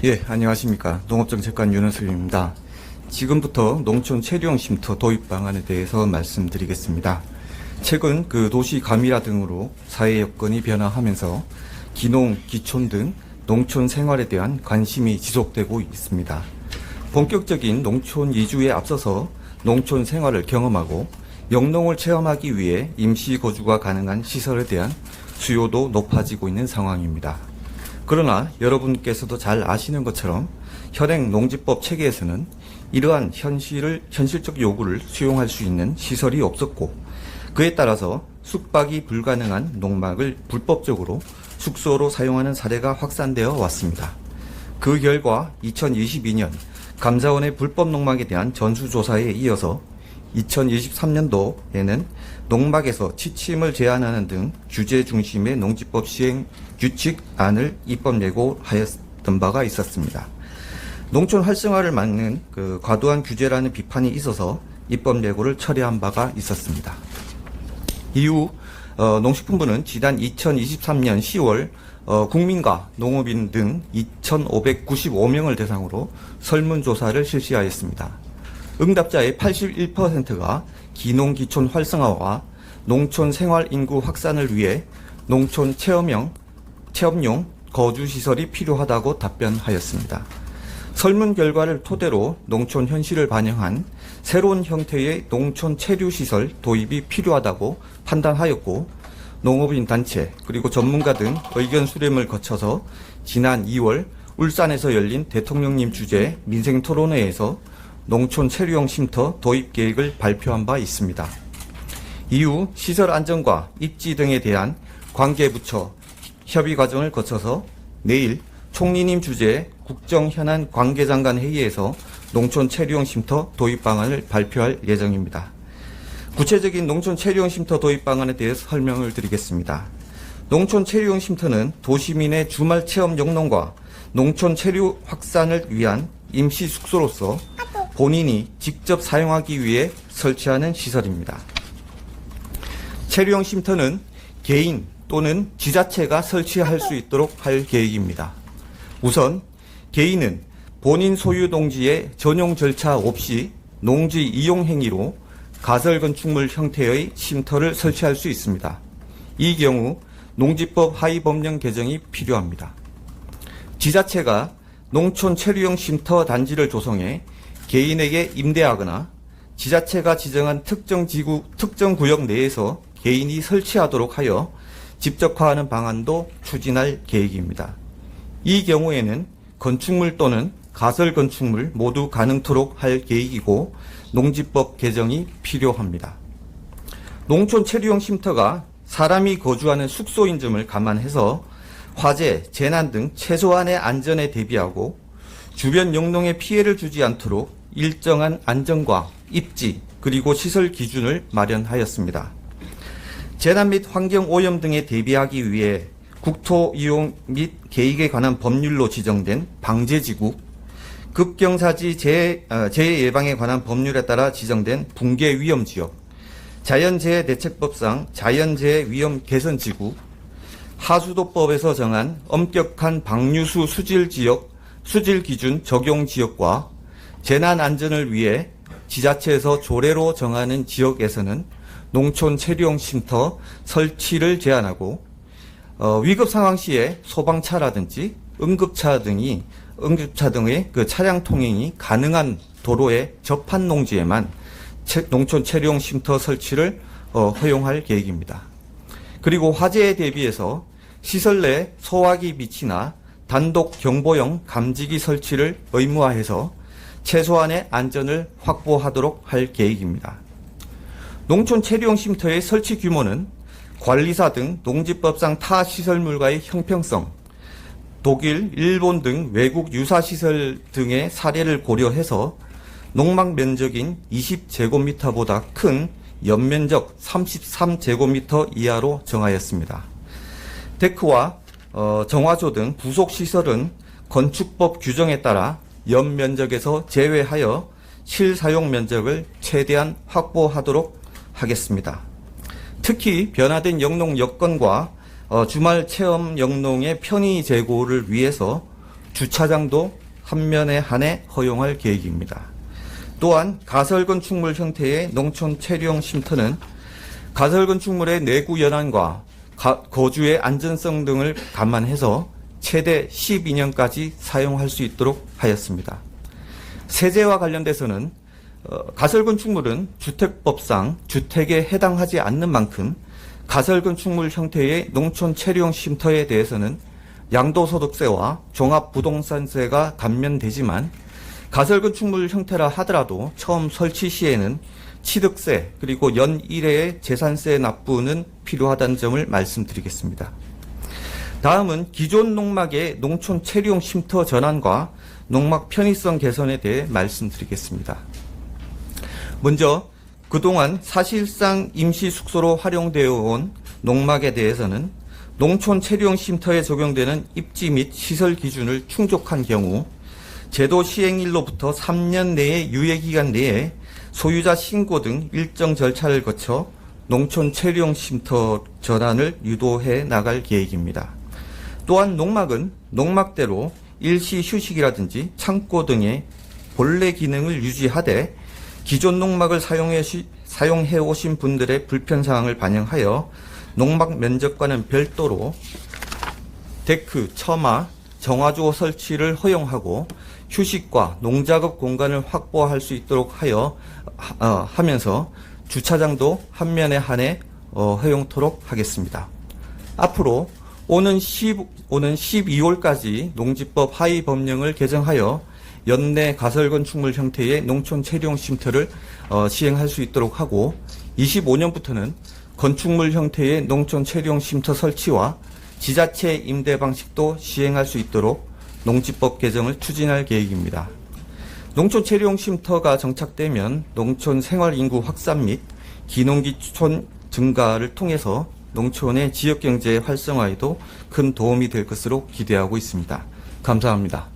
예, 안녕하십니까. 농업정책관 윤은슬입니다. 지금부터 농촌 체류형 쉼터 도입 방안에 대해서 말씀드리겠습니다. 최근 도시 가미화 등으로 사회 여건이 변화하면서 기농, 기촌 등 농촌 생활에 대한 관심이 지속되고 있습니다. 본격적인 농촌 이주에 앞서서 농촌 생활을 경험하고 영농을 체험하기 위해 임시 거주가 가능한 시설에 대한 수요도 높아지고 있는 상황입니다. 그러나 여러분께서도 잘 아시는 것처럼 현행 농지법 체계에서는 이러한 현실적 요구를 수용할 수 있는 시설이 없었고, 그에 따라서 숙박이 불가능한 농막을 불법적으로 숙소로 사용하는 사례가 확산되어 왔습니다. 그 결과 2022년 감사원의 불법 농막에 대한 전수조사에 이어서 2023년도에는 농막에서 취침을 제한하는 등 규제 중심의 농지법 시행 규칙안을 입법 예고하였던 바가 있었습니다. 농촌 활성화를 막는 과도한 규제라는 비판이 있어서 입법 예고를 철회한 바가 있었습니다. 이후 농식품부는 지난 2023년 10월 국민과 농업인 등 2,595명을 대상으로 설문조사를 실시하였습니다. 응답자의 81%가 기농, 기촌 활성화와 농촌 생활 인구 확산을 위해 농촌 체험용 거주시설이 필요하다고 답변하였습니다. 설문 결과를 토대로 농촌 현실을 반영한 새로운 형태의 농촌 체류시설 도입이 필요하다고 판단하였고, 농업인 단체 그리고 전문가 등 의견 수렴을 거쳐서 지난 2월 울산에서 열린 대통령님 주재 민생토론회에서 농촌 체류형 쉼터 도입 계획을 발표한 바 있습니다. 이후 시설 안전과 입지 등에 대한 관계부처 협의 과정을 거쳐서 내일 총리님 주재 국정현안 관계장관 회의에서 농촌 체류형 쉼터 도입 방안을 발표할 예정입니다. 구체적인 농촌 체류형 쉼터 도입 방안에 대해서 설명을 드리겠습니다. 농촌 체류형 쉼터는 도시민의 주말 체험 영농과 농촌 체류 확산을 위한 임시 숙소로서 본인이 직접 사용하기 위해 설치하는 시설입니다. 체류형 쉼터는 개인 또는 지자체가 설치할 수 있도록 할 계획입니다. 우선 개인은 본인 소유 농지에 전용 절차 없이 농지 이용 행위로 가설 건축물 형태의 쉼터를 설치할 수 있습니다. 이 경우 농지법 하위 법령 개정이 필요합니다. 지자체가 농촌 체류형 쉼터 단지를 조성해 개인에게 임대하거나 지자체가 지정한 특정 구역 내에서 개인이 설치하도록 하여 집적화하는 방안도 추진할 계획입니다. 이 경우에는 건축물 또는 가설 건축물 모두 가능토록 할 계획이고 농지법 개정이 필요합니다. 농촌 체류형 쉼터가 사람이 거주하는 숙소인 점을 감안해서 화재, 재난 등 최소한의 안전에 대비하고 주변 영농에 피해를 주지 않도록 일정한 안전과 입지 그리고 시설 기준을 마련하였습니다. 재난 및 환경 오염 등에 대비하기 위해 국토 이용 및 계획에 관한 법률로 지정된 방제지구, 급경사지 재해 예방에 관한 법률에 따라 지정된 붕괴 위험 지역, 자연재해 대책법상 자연재해 위험 개선 지구, 하수도법에서 정한 엄격한 방류수 수질 기준 적용 지역과 재난 안전을 위해 지자체에서 조례로 정하는 지역에서는 농촌 체류형 쉼터 설치를 제한하고, 위급 상황 시에 소방차라든지 응급차 등의 차량 통행이 가능한 도로에 접한 농지에만 농촌 체류형 쉼터 설치를 허용할 계획입니다. 그리고 화재에 대비해서 시설 내 소화기 비치나 단독 경보용 감지기 설치를 의무화해서 최소한의 안전을 확보하도록 할 계획입니다. 농촌 체류형 쉼터의 설치 규모는 관리사 등 농지법상 타 시설물과의 형평성, 독일, 일본 등 외국 유사 시설 등의 사례를 고려해서 농막 면적인 20제곱미터보다 큰 연면적 33제곱미터 이하로 정하였습니다. 데크와 정화조 등 부속 시설은 건축법 규정에 따라 연면적에서 제외하여 실사용 면적을 최대한 확보하도록 하겠습니다. 특히 변화된 영농 여건과 주말 체험 영농의 편의 제고를 위해서 주차장도 한 면에 한해 허용할 계획입니다. 또한 가설건축물 형태의 농촌 체류형 쉼터는 가설건축물의 내구 연한과 거주의 안전성 등을 감안해서 최대 12년까지 사용할 수 있도록 하였습니다. 세제와 관련돼서는 가설건축물은 주택법상 주택에 해당하지 않는 만큼 가설건축물 형태의 농촌 체류형 쉼터에 대해서는 양도소득세와 종합부동산세가 감면되지만 가설건축물 형태라 하더라도 처음 설치 시에는 취득세 그리고 연 1회의 재산세 납부는 필요하다는 점을 말씀드리겠습니다. 다음은 기존 농막의 농촌 체류용 쉼터 전환과 농막 편의성 개선에 대해 말씀드리겠습니다. 먼저 그동안 사실상 임시 숙소로 활용되어 온 농막에 대해서는 농촌 체류용 쉼터에 적용되는 입지 및 시설 기준을 충족한 경우 제도 시행일로부터 3년 내의 유예기간 내에 소유자 신고 등 일정 절차를 거쳐 농촌 체류용 쉼터 전환을 유도해 나갈 계획입니다. 또한 농막은 농막대로 일시 휴식이라든지 창고 등의 본래 기능을 유지하되 기존 농막을 사용해 오신 분들의 불편사항을 반영하여 농막 면적과는 별도로 데크, 처마, 정화조 설치를 허용하고 휴식과 농작업 공간을 확보할 수 있도록 하면서 주차장도 한 면에 한해 허용토록 하겠습니다. 앞으로 오는 12월까지 농지법 하위 법령을 개정하여 연내 가설건축물 형태의 농촌 체류용 쉼터를 시행할 수 있도록 하고 25년부터는 건축물 형태의 농촌 체류용 쉼터 설치와 지자체 임대 방식도 시행할 수 있도록 농지법 개정을 추진할 계획입니다. 농촌 체류용 쉼터가 정착되면 농촌 생활 인구 확산 및 기농기촌 증가를 통해서 농촌의 지역경제 활성화에도 큰 도움이 될 것으로 기대하고 있습니다. 감사합니다.